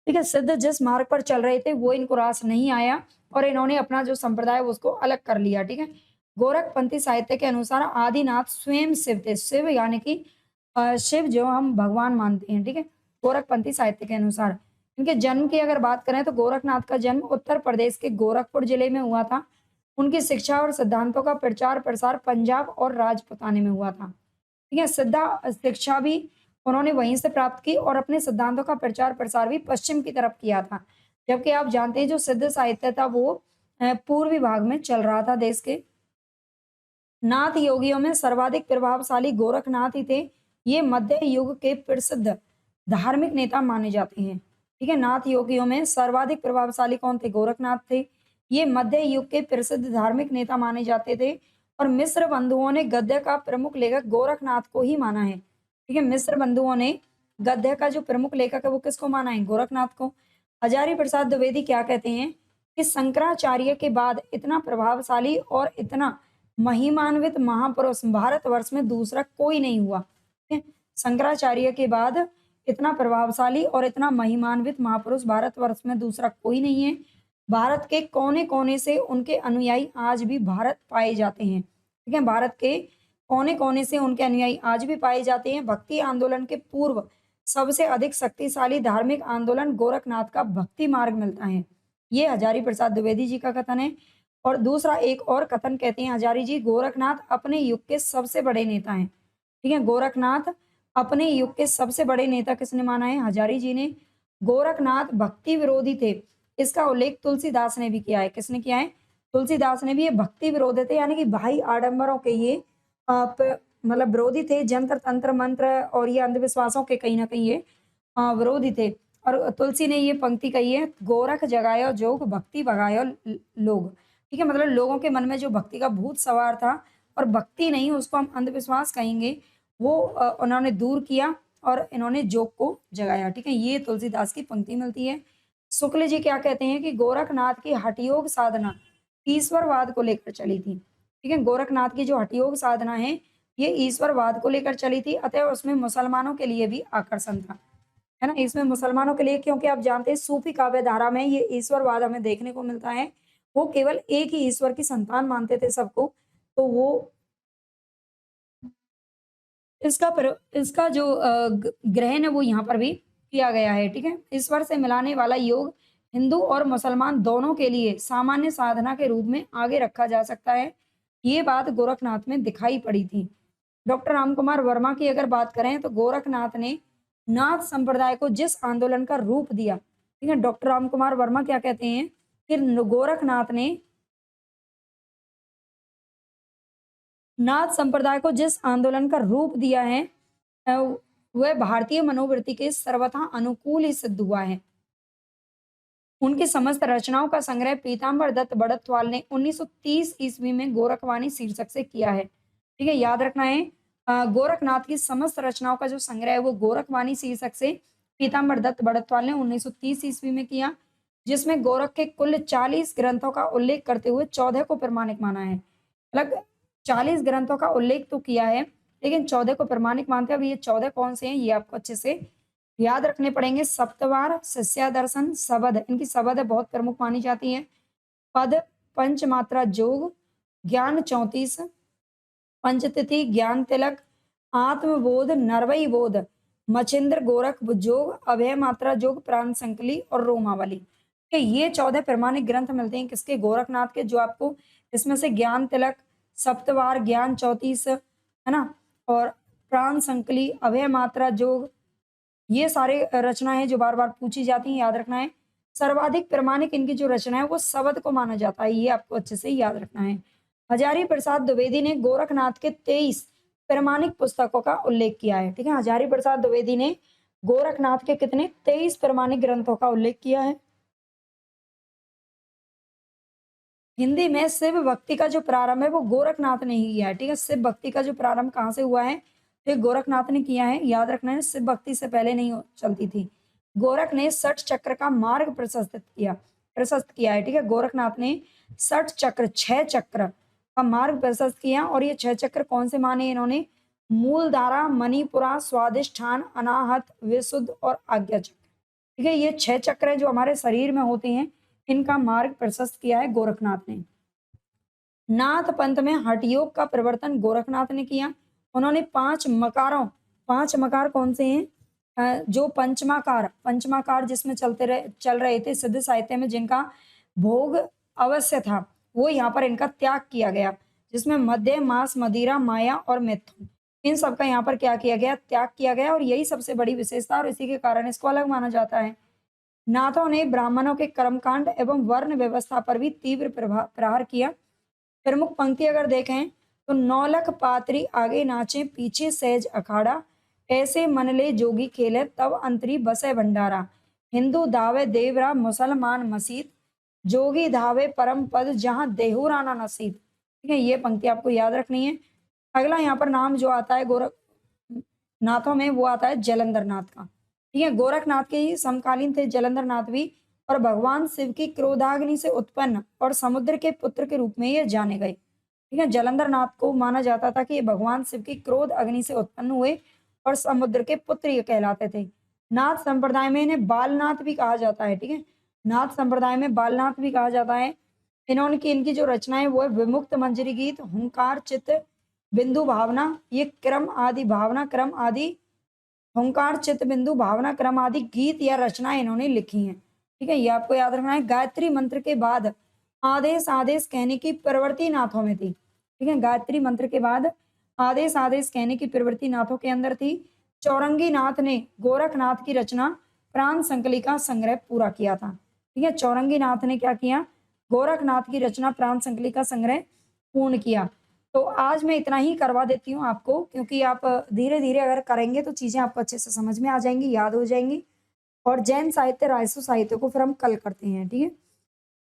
ठीक है, सिद्ध जिस मार्ग पर चल रहे थे वो इनको रास नहीं आया और इन्होंने अपना जो संप्रदाय है उसको अलग कर लिया। ठीक है, गोरखपंथी साहित्य के अनुसार आदिनाथ स्वयं शिव थे। शिव यानी कि शिव जो हम भगवान मानते हैं। ठीक है, गोरखपंथी साहित्य के अनुसार इनके जन्म की अगर बात करें तो गोरखनाथ का जन्म उत्तर प्रदेश के गोरखपुर जिले में हुआ था। उनकी शिक्षा और सिद्धांतों का प्रचार प्रसार पंजाब और राजपुताने में हुआ था। ठीक है, सिद्धा शिक्षा भी उन्होंने वहीं से प्राप्त की और अपने सिद्धांतों का प्रचार प्रसार भी पश्चिम की तरफ किया था। जबकि आप जानते हैं जो सिद्ध साहित्य था वो पूर्वी भाग में चल रहा था देश के। नाथ योगियों में सर्वाधिक प्रभावशाली गोरखनाथ ही थे। ये मध्य युग के प्रसिद्ध धार्मिक नेता माने जाते हैं। ठीक है, नाथ योगियों में सर्वाधिक प्रभावशाली कौन थे? गोरखनाथ थे। ये मध्य युग के प्रसिद्ध धार्मिक नेता माने जाते थे और मिस्र बंधुओं ने गद्य का प्रमुख लेखक गोरखनाथ को ही माना है। ठीक है, मिस्र बंधुओं ने गद्य का जो प्रमुख लेखक है वो किसको माना है? गोरखनाथ को। हजारी प्रसाद द्विवेदी क्या कहते हैं कि शंकराचार्य के बाद इतना प्रभावशाली और इतना महिमान्वित महापुरुष भारतवर्ष में दूसरा कोई नहीं हुआ। ठीक है, शंकराचार्य के बाद इतना प्रभावशाली और इतना महिमान्वित महापुरुष भारतवर्ष में दूसरा कोई नहीं है। भारत के कोने-कोने से उनके अनुयायी आज भी भारत पाए जाते हैं। ठीक है, भारत के कोने-कोने से उनके अनुयायी आज भी पाए जाते हैं। भक्ति आंदोलन के पूर्व सबसे अधिक शक्तिशाली धार्मिक आंदोलन गोरखनाथ का भक्ति मार्ग मिलता है। ये हजारी प्रसाद द्विवेदी जी का कथन है। और दूसरा एक और कथन कहते हैं हजारी जी, गोरखनाथ अपने युग के सबसे बड़े नेता हैं। ठीक है, गोरखनाथ अपने युग के सबसे बड़े नेता किसने माना है? हजारी जी ने। गोरखनाथ भक्ति विरोधी थे, इसका उल्लेख तुलसीदास ने भी किया है। किसने किया है? तुलसीदास ने भी। ये भक्ति विरोधी थे यानी कि भाई आडंबरों के ये मतलब विरोधी थे। जंत्र तंत्र मंत्र और ये अंधविश्वासों के कहीं ना कहीं ये विरोधी थे। और तुलसी ने ये पंक्ति कही है, गोरख जगायो जोग भक्ति भगायो लोग। ठीक है, मतलब लोगों के मन में जो भक्ति का भूत सवार था और भक्ति नहीं उसको हम अंधविश्वास कहेंगे, वो उन्होंने दूर किया और इन्होंने जोग को जगाया। ठीक है, ये तुलसीदास की पंक्ति मिलती है। शुक्ल जी क्या कहते हैं कि गोरखनाथ की हठयोग साधना ईश्वरवाद को लेकर चली थी। ठीक है, गोरखनाथ की जो हठयोग साधना है ये ईश्वरवाद को लेकर चली थी, अतः उसमें मुसलमानों के लिए भी आकर्षण था। है ना, इसमें मुसलमानों के लिए, क्योंकि आप जानते हैं सूफी काव्य धारा में ये ईश्वरवाद हमें देखने को मिलता है। वो केवल एक ही ईश्वर की संतान मानते थे सबको। तो वो इसका जो ग्रहण है वो यहाँ पर भी किया गया है। ठीक है, ईश्वर से मिलाने वाला योग हिंदू और मुसलमान दोनों के लिए सामान्य साधना के रूप में आगे रखा जा सकता है। ये बात गोरखनाथ में दिखाई पड़ी थी। डॉक्टर राम कुमार वर्मा की अगर बात करें तो गोरखनाथ ने नाथ संप्रदाय को जिस आंदोलन का रूप दिया। ठीक है, डॉक्टर राम कुमार वर्मा क्या कहते हैं कि गोरखनाथ ने नाथ संप्रदाय को जिस आंदोलन का रूप दिया है अ, वह भारतीय मनोवृत्ति के सर्वथा अनुकूल ही सिद्ध हुआ है। उनकी समस्त रचनाओं का संग्रह पीताम्बर दत्त बड़तवाल ने 1930 ईस्वी में गोरखवाणी शीर्षक से किया है। ठीक है, याद रखना है गोरखनाथ की समस्त रचनाओं का जो संग्रह है वो गोरखवाणी शीर्षक से पीताम्बर दत्त बड़तवाल ने 1930 ईस्वी में किया, जिसमें गोरख के कुल 40 ग्रंथों का उल्लेख करते हुए 14 को प्रमाणिक माना है। मतलब 40 ग्रंथों का उल्लेख तो किया है लेकिन 14 को प्रमाणिक मानते हैं। अब ये 14 कौन से हैं ये आपको अच्छे से याद रखने पड़ेंगे। सप्तवार, शिष्यादर्शन, शबद, इनकी शबद बहुत प्रमुख मानी जाती है। पद, पंचमात्रा जोग, ज्ञान 34, पंचतिथि, ज्ञान तिलक, आत्मबोध, नरवई बोध, मच्छिंद्र, गोरख जोग, अभय मात्रा जोग, प्राण संकली और रोमावली। के ये 14 प्रमाणिक ग्रंथ मिलते हैं किसके? गोरखनाथ के। जो आपको इसमें से ज्ञान तिलक, सप्तवार, ज्ञान 34 है ना, और प्राण संकली, अभय मात्रा जोग, ये सारे रचनाएं जो बार बार पूछी जाती हैं, याद रखना है। सर्वाधिक प्रमाणिक इनकी जो रचना है वो शबद को माना जाता है, ये आपको अच्छे से याद रखना है। हजारी प्रसाद द्विवेदी ने गोरखनाथ के 23 प्रमाणिक पुस्तकों का उल्लेख किया है। ठीक है, हजारी प्रसाद द्विवेदी ने गोरखनाथ के कितने? 23 प्रमाणिक ग्रंथों का उल्लेख किया है। हिंदी में शिव भक्ति का जो प्रारंभ है वो गोरखनाथ ने ही किया है। ठीक है, शिव भक्ति का जो प्रारंभ कहाँ से हुआ है? तो ये गोरखनाथ ने किया है। याद रखना है, शिव भक्ति से पहले नहीं चलती थी। गोरख ने 60 चक्र का मार्ग प्रशस्त किया है। ठीक है, गोरखनाथ ने 60 चक्र, 6 चक्र का मार्ग प्रशस्त किया। और ये 6 चक्र कौन से माने इन्होंने? मूलधारा, मणिपुरा, स्वादिष्ठान, अनाहत, विशुद्ध और आज्ञा चक्र। ठीक है, ये 6 चक्र जो हमारे शरीर में होते हैं, इनका मार्ग प्रशस्त किया है गोरखनाथ ने। नाथ पंथ में हठ योग का प्रवर्तन गोरखनाथ ने किया। उन्होंने 5 मकार कौन से हैं? जो पंचमाकार जिसमें चल रहे थे सिद्ध साहित्य में, जिनका भोग अवश्य था, वो यहाँ पर इनका त्याग किया गया, जिसमें मद्य, मांस, मदिरा, माया और मिथुन, इन सब का यहाँ पर क्या किया गया? त्याग किया गया, और यही सबसे बड़ी विशेषता और इसी के कारण इसको अलग माना जाता है। नाथों ने ब्राह्मणों के कर्मकांड एवं वर्ण व्यवस्था पर भी तीव्र प्रहार किया। प्रमुख पंक्ति अगर देखें तो नौलख पात्री आगे नाचे पीछे सहज अखाड़ा, ऐसे मनले जोगी खेले तब अंतरी बसे भंडारा, हिंदू धावे देवरा मुसलमान मसीत, जोगी धावे परम पद जहां देहुराना नसीब। ठीक है, ये पंक्ति आपको याद रखनी है। अगला यहाँ पर नाम जो आता है गोरख नाथों में, वो आता है जलंधर नाथ का। ठीक है, गोरखनाथ के ही समकालीन थे जलंधर नाथ भी, और भगवान शिव की क्रोधाग्नि से उत्पन्न और समुद्र के पुत्र के रूप में ये जाने गए। ठीक है, जलंधर नाथ को माना जाता था कि ये भगवान शिव की क्रोध अग्नि से उत्पन्न हुए और समुद्र के पुत्र ये कहलाते थे। नाथ संप्रदाय में इन्हें बालनाथ भी कहा जाता है। ठीक है, नाथ संप्रदाय में बालनाथ भी कहा जाता है। इनकी जो रचनाएं वो है विमुक्त मंजरी गीत, हुंकार चित्त बिंदु भावना, ये क्रम आदि हुंकार चित्त बिंदु भावना क्रम आदि गीत या रचनाएं इन्होंने लिखी हैं। ठीक है, ये आपको याद रखना है। गायत्री मंत्र के बाद आदेश आदेश कहने की प्रवृत्ति नाथों में थी। ठीक है, गायत्री मंत्र के बाद आदेश आदेश कहने की प्रवृत्ति नाथों के अंदर थी। चौरंगी नाथ ने गोरखनाथ की रचना प्राण संकलिका संग्रह पूरा किया था। ठीक है, चौरंगी नाथ ने क्या किया? गोरखनाथ की रचना प्राण संकलिका संग्रह पूर्ण किया। तो आज मैं इतना ही करवा देती हूँ आपको, क्योंकि आप धीरे धीरे अगर करेंगे तो चीजें आपको अच्छे से समझ में आ जाएंगी, याद हो जाएंगी। और जैन साहित्य, राजसू साहित्य को फिर हम कल करते हैं। ठीक है,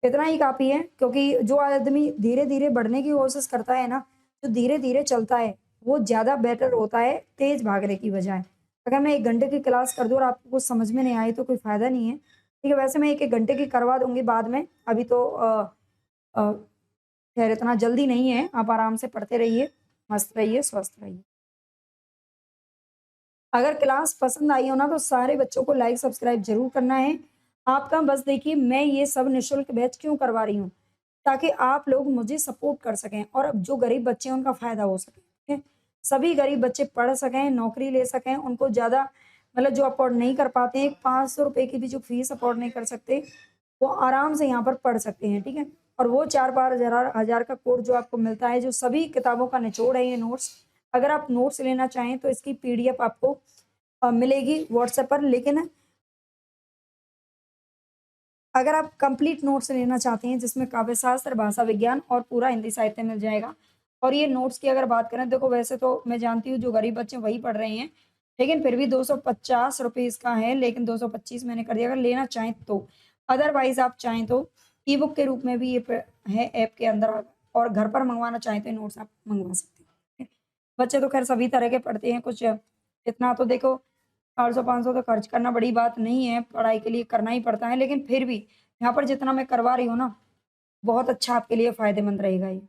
इतना ही काफी है, क्योंकि जो आदमी धीरे धीरे बढ़ने की कोशिश करता है ना, जो धीरे धीरे चलता है, वो ज्यादा बेटर होता है तेज भागने की बजाय। अगर मैं 1 घंटे की क्लास कर दूं और आपको कुछ समझ में नहीं आई तो कोई फायदा नहीं है। ठीक है, वैसे मैं 1 घंटे की करवा दूंगी बाद में, अभी तो खैर इतना जल्दी नहीं है। आप आराम से पढ़ते रहिए, मस्त रहिए, स्वस्थ रहिए। अगर क्लास पसंद आई हो ना तो सारे बच्चों को लाइक सब्सक्राइब जरूर करना है आपका। बस देखिए, मैं ये सब निःशुल्क बैच क्यों करवा रही हूँ, ताकि आप लोग मुझे सपोर्ट कर सकें और अब जो गरीब बच्चे हैं उनका फायदा हो सके। ठीक है, सभी गरीब बच्चे पढ़ सकें, नौकरी ले सकें, उनको ज्यादा मतलब जो अफोर्ड नहीं कर पाते हैं, 500 रुपए की भी जो फीस अफोर्ड नहीं कर सकते, वो आराम से यहाँ पर पढ़ सकते हैं। ठीक है, और वो 4-5 हजार का कोर्स जो आपको मिलता है, जो सभी किताबों का निचोड़ है ये नोट्स। अगर आप नोट्स लेना चाहें तो इसकी पीडीएफ आपको मिलेगी व्हाट्सएप पर, लेकिन अगर आप कंप्लीट नोट्स लेना चाहते हैं जिसमें काव्य शास्त्र, भाषा विज्ञान और पूरा हिंदी साहित्य मिल जाएगा। और ये नोट्स की अगर बात करें, देखो वैसे तो मैं जानती हूँ जो गरीब बच्चे वही पढ़ रहे हैं, लेकिन फिर भी 250 रुपये इसका है, लेकिन 225 मैंने कर दिया अगर लेना चाहें तो। अदरवाइज आप चाहें तो ई बुक के रूप में भी ये है ऐप के अंदर, और घर पर मंगवाना चाहें तो नोट्स आप मंगवा सकते हैं। बच्चे तो खैर सभी तरह के पढ़ते हैं, कुछ इतना तो देखो 400-500 तो खर्च करना बड़ी बात नहीं है, पढ़ाई के लिए करना ही पड़ता है, लेकिन फिर भी यहाँ पर जितना मैं करवा रही हूँ ना, बहुत अच्छा आपके लिए फ़ायदेमंद रहेगा ये।